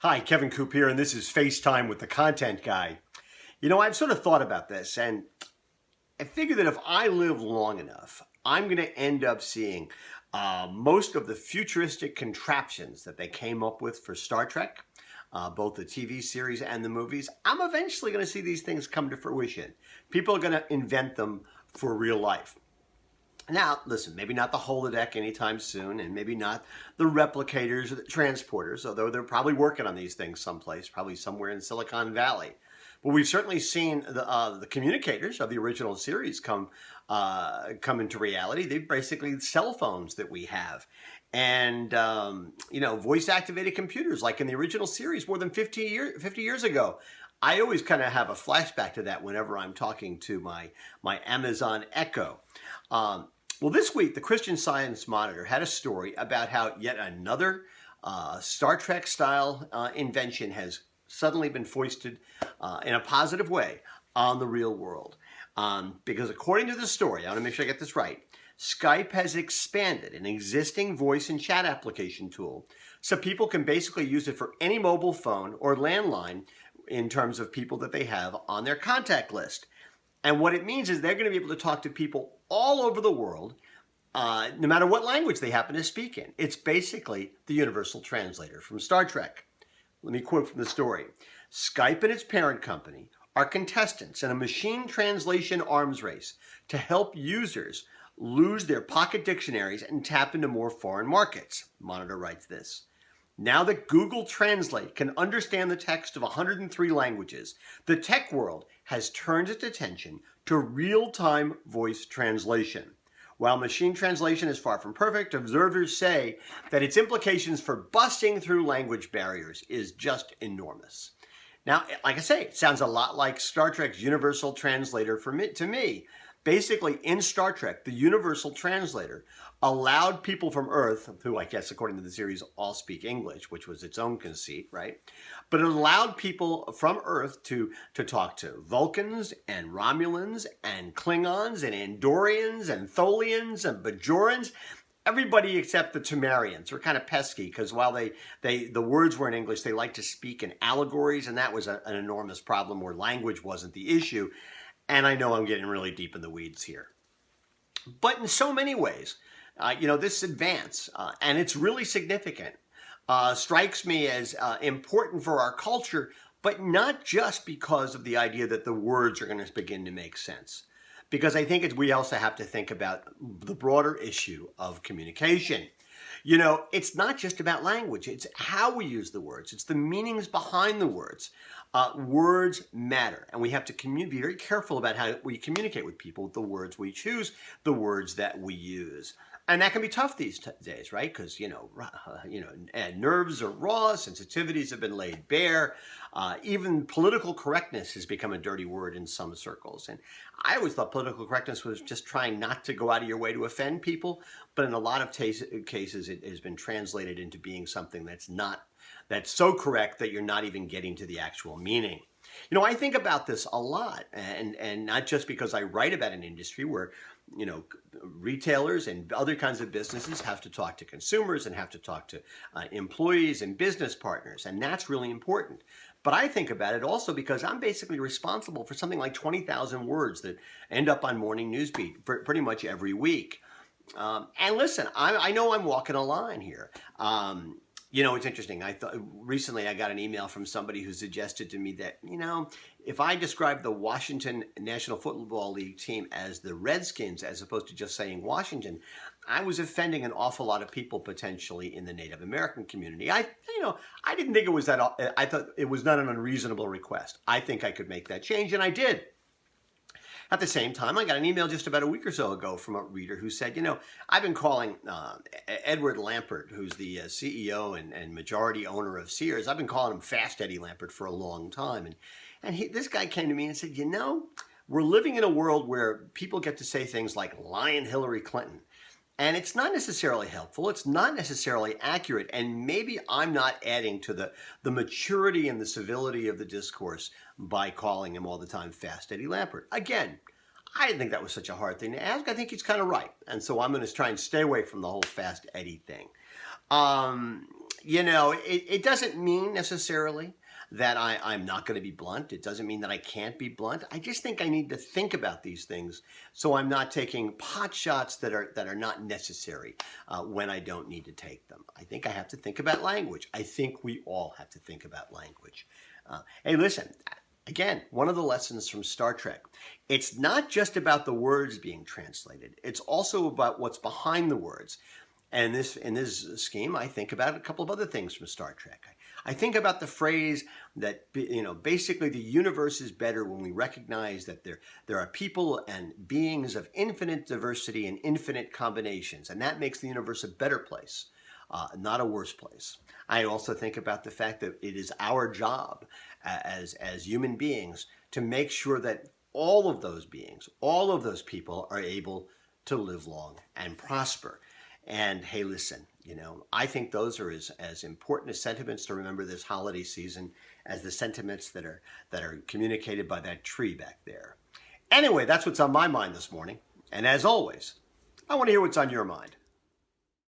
Hi, Kevin Coop here, and this is FaceTime with the Content Guy. I've sort of thought about this, and I figure that if I live long enough, I'm going to end up seeing most of the futuristic contraptions that they came up with for Star Trek, both the TV series and the movies. I'm eventually going to see these things come to fruition. People are going to invent them for real life. Now, listen, maybe not the holodeck anytime soon, and maybe not the replicators or the transporters, although they're probably working on these things someplace, probably somewhere in Silicon Valley. But we've certainly seen the communicators of the original series come into reality. They're basically cell phones that we have. And, voice-activated computers, like in the original series more than 50 years ago. I always kind of have a flashback to that whenever I'm talking to my Amazon Echo. Well, this week, the Christian Science Monitor had a story about how yet another Star Trek-style invention has suddenly been foisted in a positive way on the real world. Because according to the story, I want to make sure I get this right, Skype has expanded an existing voice and chat application tool so people can basically use it for any mobile phone or landline in terms of people that they have on their contact list. And what it means is they're going to be able to talk to people all over the world, no matter what language they happen to speak in. It's basically the universal translator from Star Trek. Let me quote from the story. Skype and its parent company are contestants in a machine translation arms race to help users lose their pocket dictionaries and tap into more foreign markets. Monitor writes this. Now that Google Translate can understand the text of 103 languages, the tech world has turned its attention to real-time voice translation. While machine translation is far from perfect, observers say that its implications for busting through language barriers is just enormous. Now, like I say, it sounds a lot like Star Trek's Universal Translator to me. Basically, in Star Trek, the Universal Translator allowed people from Earth, who I guess according to the series all speak English, which was its own conceit, right? But it allowed people from Earth to talk to Vulcans and Romulans and Klingons and Andorians and Tholians and Bajorans. Everybody except the Temerians were kind of pesky because while the words were in English, they liked to speak in allegories, and that was an enormous problem where language wasn't the issue. And I know I'm getting really deep in the weeds here. But in so many ways, this advance, and it's really significant, strikes me as important for our culture, but not just because of the idea that the words are going to begin to make sense. Because I think we also have to think about the broader issue of communication. It's not just about language. It's how we use the words. It's the meanings behind the words. Words matter, and we have to be very careful about how we communicate with people with the words we choose, the words that we use. And that can be tough these days, right? Because, nerves are raw, sensitivities have been laid bare. Even political correctness has become a dirty word in some circles. And I always thought political correctness was just trying not to go out of your way to offend people. But in a lot of cases, it has been translated into being something that's so correct that you're not even getting to the actual meaning. I think about this a lot, and not just because I write about an industry where, retailers and other kinds of businesses have to talk to consumers and have to talk to employees and business partners, and that's really important. But I think about it also because I'm basically responsible for something like 20,000 words that end up on Morning Newsbeat pretty much every week. And listen, I know I'm walking a line here. It's interesting. Recently I got an email from somebody who suggested to me that, if I described the Washington National Football League team as the Redskins as opposed to just saying Washington, I was offending an awful lot of people potentially in the Native American community. I didn't think it was that. I thought it was not an unreasonable request. I think I could make that change, and I did. At the same time, I got an email just about a week or so ago from a reader who said, I've been calling Edward Lampert, who's the CEO and majority owner of Sears. I've been calling him Fast Eddie Lampert for a long time. And this guy came to me and said, we're living in a world where people get to say things like lying Hillary Clinton. And it's not necessarily helpful. It's not necessarily accurate. And maybe I'm not adding to the maturity and the civility of the discourse by calling him all the time Fast Eddie Lampert. Again, I didn't think that was such a hard thing to ask. I think he's kind of right. And so I'm going to try and stay away from the whole Fast Eddie thing. it doesn't mean necessarily that I'm not going to be blunt. It doesn't mean that I can't be blunt. I just think I need to think about these things so I'm not taking pot shots that are not necessary when I don't need to take them. I think I have to think about language. I think we all have to think about language. Hey, listen. Again, one of the lessons from Star Trek, it's not just about the words being translated. It's also about what's behind the words. And in this scheme, I think about a couple of other things from Star Trek. I think about the phrase that, basically the universe is better when we recognize that there are people and beings of infinite diversity and infinite combinations. And that makes the universe a better place, not a worse place. I also think about the fact that it is our job as human beings to make sure that all of those beings, all of those people are able to live long and prosper. And hey, listen, I think those are as important as sentiments to remember this holiday season as the sentiments that are communicated by that tree back there. Anyway, that's what's on my mind this morning. And as always, I want to hear what's on your mind.